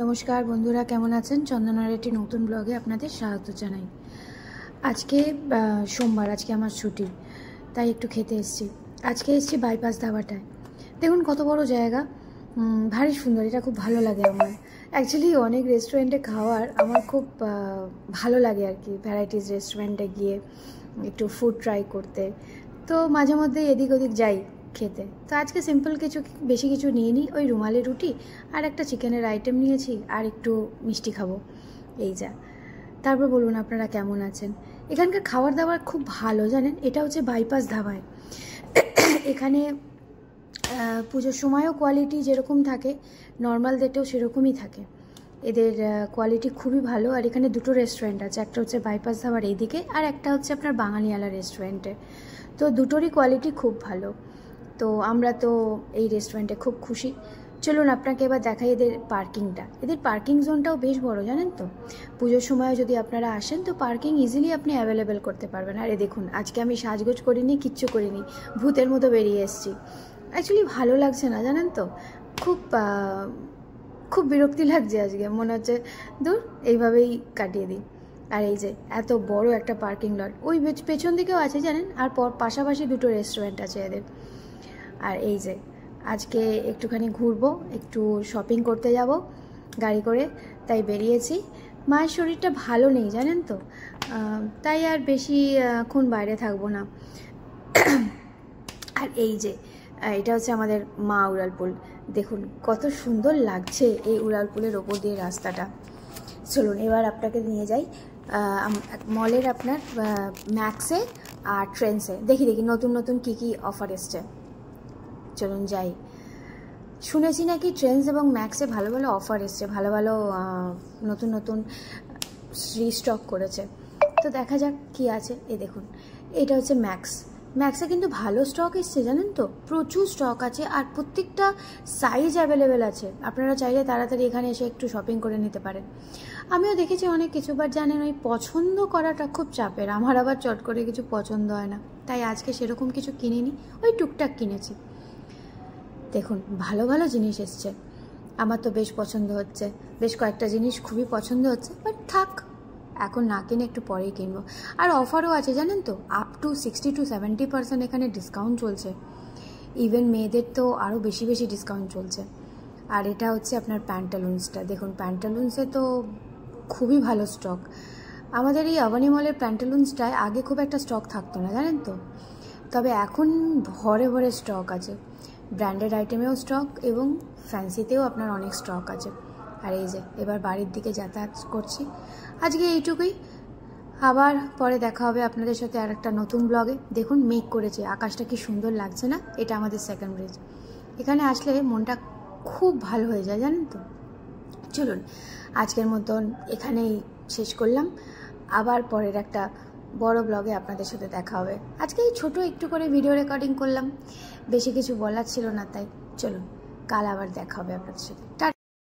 নমস্কার বন্ধুরা, কেমন আছেন? চন্দনার একটি নতুন ব্লগে আপনাদের স্বাগত জানাই। আজকে সোমবার, আজকে আমার ছুটি, তাই একটু খেতে এসেছি। আজকে এসেছি বাইপাস ধাবাটায়। দেখুন কত বড় জায়গা, ভারী সুন্দর। এটা খুব ভালো লাগে আমার। অ্যাকচুয়ালি অনেক রেস্টুরেন্টে খাওয়ার আমার খুব ভালো লাগে আর কি, ভ্যারাইটিস রেস্টুরেন্টে গিয়ে একটু ফুড ট্রাই করতে। তো মাঝে মধ্যে এদিক ওদিক যাই খেতে। তো আজকে সিম্পল কিছু, বেশি কিছু নিয়ে নিই। ওই রুমালি রুটি আর একটা চিকেনের আইটেম নিয়েছি, আর একটু মিষ্টি খাবো, এই যা। তারপর বলুন আপনারা কেমন আছেন। এখানকার খাবার দাবার খুব ভালো, জানেন। এটা হচ্ছে বাইপাস ধাবায়। এখানে পুজোর সময়ও কোয়ালিটি যেরকম থাকে, নর্মাল ডেটেও সেরকমই থাকে। এদের কোয়ালিটি খুবই ভালো। আর এখানে দুটো রেস্টুরেন্ট আছে, একটা হচ্ছে বাইপাস ধাবার এইদিকে, আর একটা হচ্ছে আপনার বাঙালিয়ালা রেস্টুরেন্টে। তো দুটোরই কোয়ালিটি খুব ভালো। তো আমরা তো এই রেস্টুরেন্টে খুব খুশি। চলুন আপনাকে এবার দেখাই এদের পার্কিংটা। এদের পার্কিং জোনটাও বেশ বড়, জানেন তো। পুজোর সময়ও যদি আপনারা আসেন তো পার্কিং ইজিলি আপনি অ্যাভেলেবেল করতে পারবেন। আর দেখুন, আজকে আমি সাজগোজ করিনি, কিচ্ছু করিনি, ভূতের মতো বেরিয়ে এসেছি। অ্যাকচুয়ালি ভালো লাগছে না, জানেন তো। খুব খুব বিরক্তি লাগছে আজকে। মনে হচ্ছে দূর, এইভাবেই কাটিয়ে দিই। আর এই যে এত বড় একটা পার্কিং লট, ওই পেছন দিকেও আছে জানেন। আর পাশাপাশি দুটো রেস্টুরেন্ট আছে এদের। আর এই যে আজকে একটুখানি ঘুরবো, একটু শপিং করতে যাব গাড়ি করে, তাই বেরিয়েছি। মায়ের শরীরটা ভালো নেই, জানেন তো, তাই আর বেশিক্ষণ বাইরে থাকবো না। আর এই যে এটা হচ্ছে আমাদের মা উড়ালপুল। দেখুন কত সুন্দর লাগছে এই উড়ালপুলের ওপর দিয়ে রাস্তাটা। চলুন এবার আপনাকে নিয়ে যাই মলের, আপনার ম্যাক্সে আর ট্রেন্ডসে। দেখি নতুন নতুন কী কী অফার এসছে। চলুন যাই। শুনেছি নাকি ট্রেন্ডস এবং ম্যাক্সে ভালো ভালো অফার এসছে, ভালো ভালো নতুন নতুন রিস্টক করেছে। তো দেখা যাক কি আছে। এই দেখুন, এটা হচ্ছে ম্যাক্স। ম্যাক্সে কিন্তু ভালো স্টক এসছে, জানেন তো। প্রচুর স্টক আছে আর প্রত্যেকটা সাইজ অ্যাভেলেবেল আছে। আপনারা চাইলে তাড়াতাড়ি এখানে এসে একটু শপিং করে নিতে পারেন। আমিও দেখেছি অনেক কিছু, বাট জানেন ওই পছন্দ করাটা খুব চাপের। আমার আবার চট করে কিছু পছন্দ হয় না, তাই আজকে সেরকম কিছু কিনিনি, ওই টুকটাক কিনেছি। দেখুন ভালো ভালো জিনিস এসছে, আমার তো বেশ পছন্দ হচ্ছে। বেশ কয়েকটা জিনিস খুবই পছন্দ হচ্ছে, বাট থাক, এখন না কিনে একটু পরেই কিনবো। আর অফারও আছে, জানেন তো, আপ টু 60-70% এখানে ডিসকাউন্ট চলছে। ইভেন মেয়েদের তো আরও বেশি বেশি ডিসকাউন্ট চলছে। আর এটা হচ্ছে আপনার প্যান্টালুন্সটা। দেখুন প্যান্টালুন্সে তো খুবই ভালো স্টক। আমাদের এই আভানি মলের প্যান্টালুন্সটায় আগে খুব একটা স্টক থাকতো না, জানেন তো। তবে এখন ভরে ভরে স্টক আছে। ব্র্যান্ডেড আইটেমেও স্টক এবং ফ্যান্সিতেও আপনার অনেক স্টক আছে। আর এই যে এবার বাড়ির দিকে যাতায়াত করছি। আজকে এইটুকুই, আবার পরে দেখা হবে আপনাদের সাথে আর একটা নতুন ব্লগে। দেখুন মেঘ করেছে, আকাশটা কি সুন্দর লাগছে না। এটা আমাদের সেকেন্ড ব্রিজ। এখানে আসলে মনটা খুব ভালো হয়ে যায়, জানেন তো। চলুন আজকের মতন এখানেই শেষ করলাম। আবার পরের একটা বড় ব্লগে আপনাদের সাথে দেখা হবে। আজকে এই ছোটো একটু করে ভিডিও রেকর্ডিং করলাম, বেশি কিছু বলার ছিল না, তাই চলুন কাল আবার দেখা হবে আপনাদের সাথে।